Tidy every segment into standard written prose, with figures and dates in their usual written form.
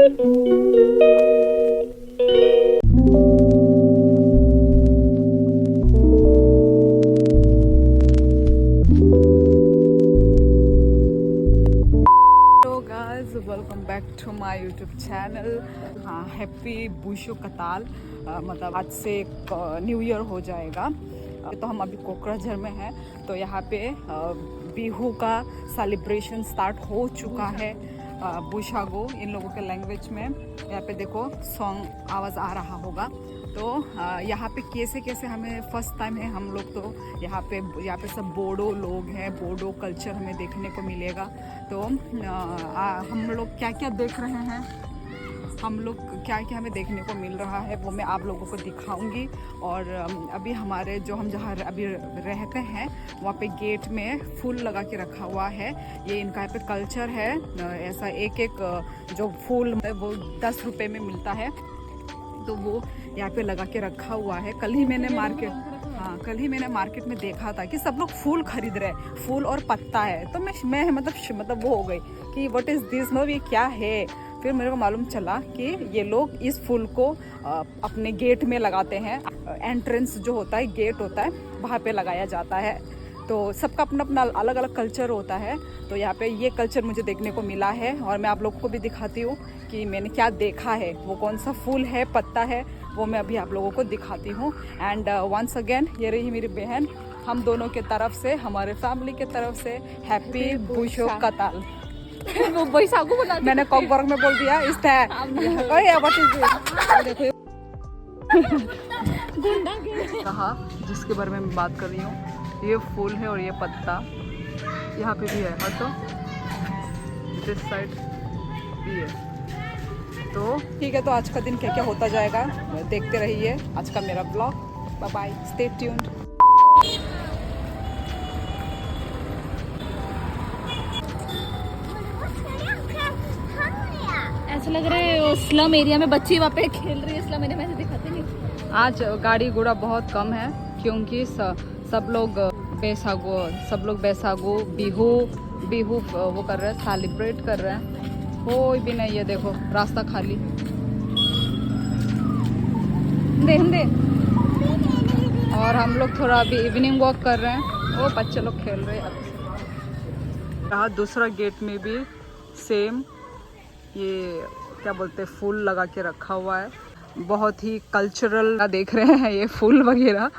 Welcome back to my YouTube channel. हाँ, happy बुशु कताल। मतलब आज से न्यू ईयर हो जाएगा। तो हम अभी कोकराझार में हैं, तो यहाँ पे बिहू का सेलिब्रेशन स्टार्ट हो चुका है। बुशागो इन लोगों के लैंग्वेज में। यहाँ पे देखो सॉन्ग आवाज़ आ रहा होगा। तो यहाँ पे कैसे कैसे हमें फर्स्ट टाइम है हम लोग, तो यहाँ पे सब बोडो लोग हैं, बोडो कल्चर हमें देखने को मिलेगा। तो हम लोग क्या क्या देख रहे हैं, हम लोग क्या क्या हमें देखने को मिल रहा है वो मैं आप लोगों को दिखाऊंगी। और अभी हमारे जो हम जहाँ अभी रहते हैं वहाँ पे गेट में फूल लगा के रखा हुआ है। ये इनका यहाँ पे कल्चर है। ऐसा एक एक जो फूल वो 10 रुपये में मिलता है, तो वो यहाँ पे लगा के रखा हुआ है। कल ही मैंने मार्केट में देखा था कि सब लोग फूल खरीद रहे हैं, फूल और पत्ता है। तो मैं मतलब वो हो गई कि व्हाट इज़ दिस, नो ये क्या है। फिर मेरे को मालूम चला कि ये लोग इस फूल को अपने गेट में लगाते हैं। एंट्रेंस जो होता है, गेट होता है, वहाँ पे लगाया जाता है। तो सबका अपना अपना अलग अलग कल्चर होता है। तो यहाँ पे ये कल्चर मुझे देखने को मिला है और मैं आप लोगों को भी दिखाती हूँ कि मैंने क्या देखा है। वो कौन सा फूल है, पत्ता है, वो मैं अभी आप लोगों को दिखाती हूँ। एंड वंस अगेन ये रही मेरी बहन। हम दोनों के तरफ से, हमारे फैमिली के तरफ से हैप्पी बुशु कताल। वो बैसागु बोला, मैंने कॉकबर्ग में बोल दिया इस कहा जिसके बारे में मैं बात कर रही हूँ। ये फूल है और ये पत्ता यहाँ पे भी है, और तो दिस साइड भी है। तो ठीक है, तो आज का दिन क्या क्या होता जाएगा देखते रहिए आज का मेरा blog. Bye bye, stay tuned. ऐसा लग रहा है स्लम एरिया में बच्चे वहाँ पे खेल रही है। स्लम एरिया में ऐसे दिखाते नहीं। आज गाड़ी घोड़ा बहुत कम है क्योंकि सब लोग बैसागु बिहू वो कर रहे हैं, सेलिब्रेट कर रहे हैं। कोई भी नहीं है, देखो रास्ता खाली। दे और हम लोग थोड़ा अभी इवनिंग वॉक कर रहे हैं। वो बच्चे लोग खेल रहे हैं अभी। यहाँ दूसरा गेट में भी सेम ये क्या बोलते हैं, फूल लगा के रखा हुआ है। बहुत ही कल्चरल देख रहे हैं ये फूल वगैरह,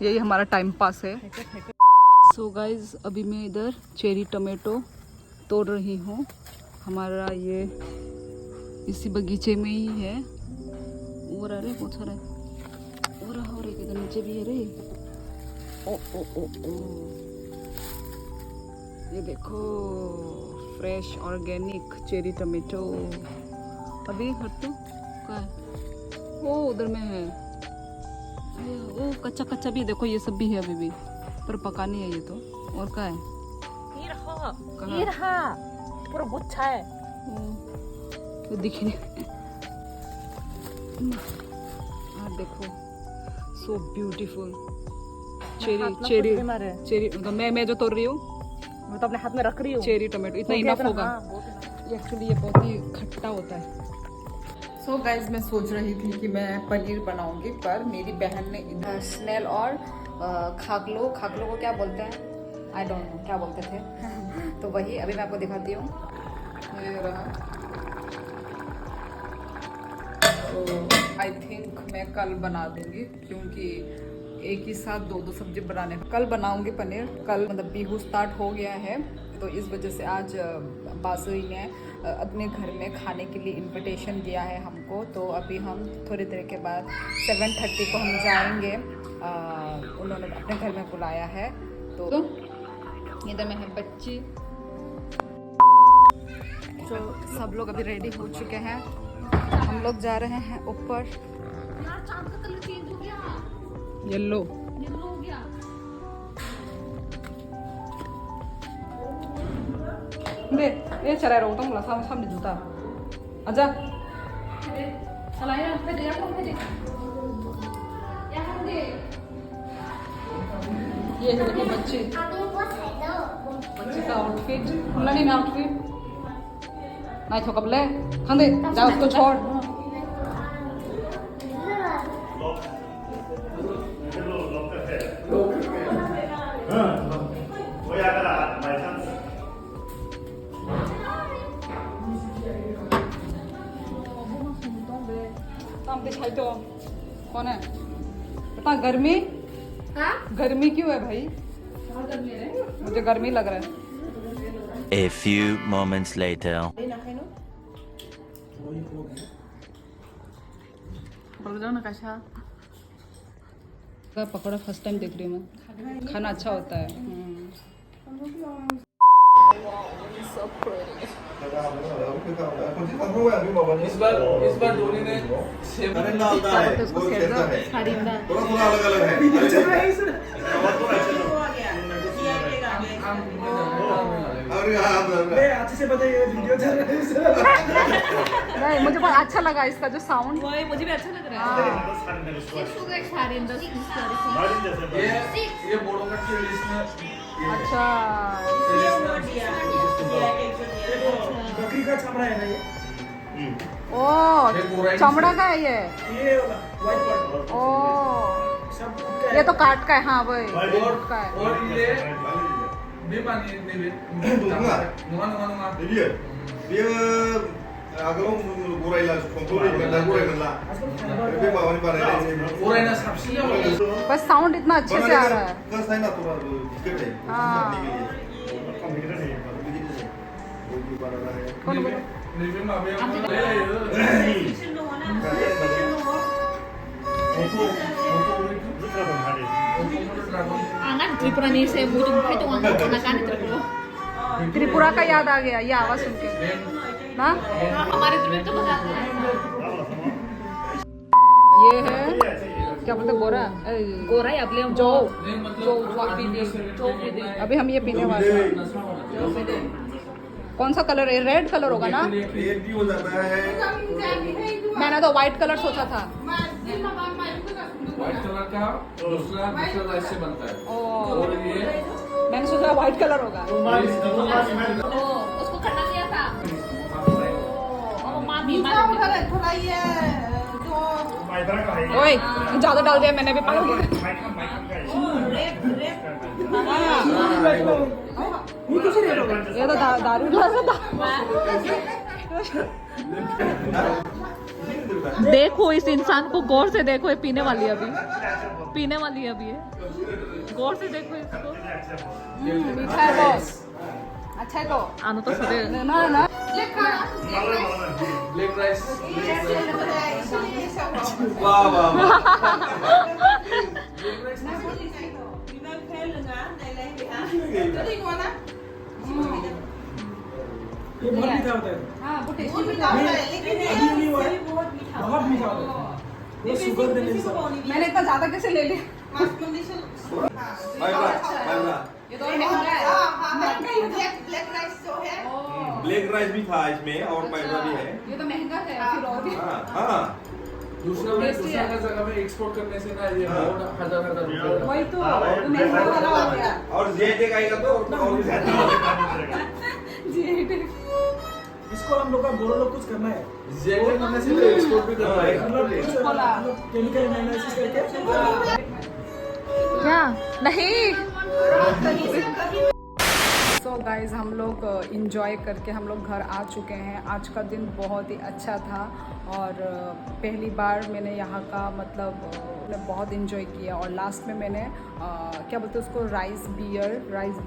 यही हमारा टाइम पास है। सो गाइज, अभी मैं इधर चेरी टमाटो तोड़ रही हूँ। हमारा ये इसी बगीचे में ही है। और अरे बहुत सारा और इधर नीचे भी है रे। ओ ओ ओ ओ, ये देखो फ्रेश ऑर्गेनिक चेरी टमाटो। अभी हट तो क्या है, वो उधर में है। वो कच्चा कच्चा भी देखो, ये सब भी है अभी भी, पर पका नहीं है ये तो। और क्या है, ये रहा पूरा गुच्छा है। तो दिख नहीं। देखो सो ब्यूटीफुल चेरी मतलब मैं जो तोड़ रही हूँ मैं तो अपने हाथ में रख रही हूँ। चेरी टमाटो इतना इनफ होगा। एक्चुअली ये बहुत ही खट्टा होता है। सो गाइज, मैं सोच रही थी कि मैं पनीर बनाऊंगी, पर मेरी बहन ने स्नेल और खागलो को क्या बोलते हैं, आई डोंट नो क्या बोलते थे। तो वही अभी मैं आपको दिखाती हूँ। ये रहा। तो आई थिंक मैं कल बना दूंगी क्योंकि एक ही साथ दो सब्जी बनाने, कल बनाऊंगी पनीर। कल मतलब बिहू स्टार्ट हो गया है, तो इस वजह से आज बासुई ने अपने घर में खाने के लिए इनविटेशन दिया है हमको। तो अभी हम थोड़ी देर के बाद 7:30 को हम जाएंगे। उन्होंने अपने घर में बुलाया है। तो इधर में है बच्ची। तो सब लोग अभी रेडी हो चुके हैं, हम लोग जा रहे हैं ऊपर। यार चांद का कलर चेंज हो गया, येलो हो गया। ये चला रहा हूँ ला सामने जूता आजा। ये है देखो बच्चे का आउटफिट, फुलानी आउटफिट। नहीं तो कब ले खाने जाओ उसको छोड़ दिखाई तो कौन है इतना गर्मी गर्मी क्यों है भाई मुझे गर्मी लग रहा है A few moments later. Pakora first time देख रही हूँ मैं खाना अच्छा होता है इस बार धोनी ने थोड़ा अलग अलग है अच्छे से बताइए वीडियो चल रहा है नहीं मुझे बहुत अच्छा लगा इसका जो साउंड मुझे भी अच्छा लग रहा है ये बोर्डों का लिस्ट में अच्छा बकरी का चमड़ा है ना ये ओ चमड़ा का है ये व्हाइट पार्ट ओ सब ये तो काट का है हाँ वही का है और ये बेमानी नहीं नुआ dia agak gurai lah komponen gurai lah tapi bawa ni pada gurai na sabsinya बस साउंड इतना अच्छे से आ रहा है बस है ना थोड़ा दिक्कत है हाँ कंप्यूटर नहीं है कौन बोला रिव्यू में अभी हम ले Angan Tripura nih saya butuh itu anak-anak Tripura. Tripura का याद आ गया ये आवाज सुन के ना हमारे ट्रिप तो बताते हैं ये है क्या बोलते गोरा गोरा है अपने जो जो अभी हम ये पीने वाले हैं कौन सा कलर है रेड कलर होगा ना ये भी हो जाता है मैंने तो व्हाइट कलर सोचा था व्हाइट कलर का दूसरा राइस से बनता है ओ और ये मैंने सोचा व्हाइट कलर होगा उसको करना दिया था मामी ओए ज्यादा डाल दिया मैंने भी पागल ये तो दारू लगा देखो इस इंसान को गौर से देखो ये पीने वाली है अभी ये गौर से देखो इसको मीठा है बॉस अच्छा है तो आनो तो सदे ना ना ब्लैक राइस वाह वाह ये बहुत मीठा होता है हाँ वो टेस्टी अभी नहीं हुआ है बहुत मीठा होता है वो शुगर देने से मैंने इतना ज्यादा कैसे ले लिया ये तो महंगा है ब्लैक राइस भी था इसमें और मैदा भी है ये तो महंगा है फिर और भी हाँ हाँ दूसरा जगह में एक्सपोर्ट करने से ना ये बहुत हजार रुपए वही तो महंगा वाला हो गया और जेटेक आएगा तो और भी ज्यादा इसको हम लोग का बोलो लोग कुछ करना है जेटे करने से एक्सपोर्ट भी करना है केमिकल एनालिसिस करके क्या नहीं सो गाइज हम लोग इंजॉय करके हम लोग घर आ चुके हैं आज का दिन बहुत ही अच्छा था और पहली बार मैंने यहाँ का मतलब बहुत इंजॉय किया और लास्ट में मैंने क्या बोलते हैं उसको राइस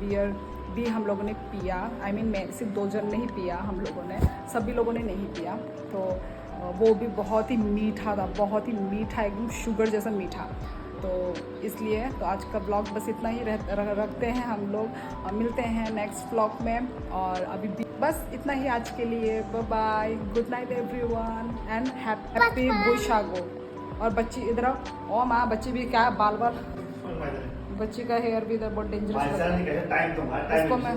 बियर भी हम लोगों ने पिया आई मीन मैं सिर्फ 2 जन नहीं पिया हम लोगों ने सभी लोगों ने नहीं पिया तो वो भी बहुत ही मीठा था बहुत ही मीठा एकदम शुगर जैसा मीठा तो इसलिए तो आज का ब्लॉग बस इतना ही रखते हैं हम लोग मिलते हैं नेक्स्ट ब्लॉग में और अभी बस इतना ही आज के लिए bye bye good night everyone and happy बुशागो और बच्ची इधर ओ माँ बच्ची भी क्या बाल बच्ची का हेयर भी इधर बहुत डेंजरस इसको मैं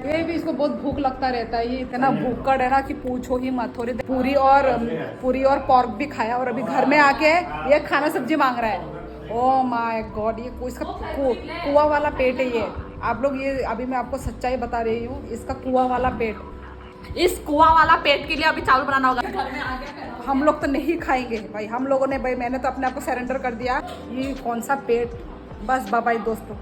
ये भी इसको बहुत भूख लगता रहता है ये इतना भूखड़ है ना कि पूछो ही मत थोड़ी पूरी और पॉर्क भी खाया और अभी घर में आके ये खाना सब्जी मांग रहा है ओ माय गॉड ये इसका कुआ वाला पेट है ये आप लोग ये अभी मैं आपको सच्चाई बता रही हूँ इसका कुआ वाला पेट इस कुआ वाला पेट के लिए अभी चावल बनाना होगा। घर में आ गया हम लोग तो नहीं खाएंगे भाई, हम लोगों ने भाई, मैंने तो अपने आप को सरेंडर कर दिया। ये कौन सा पेट, बस बाय बाय दोस्तों।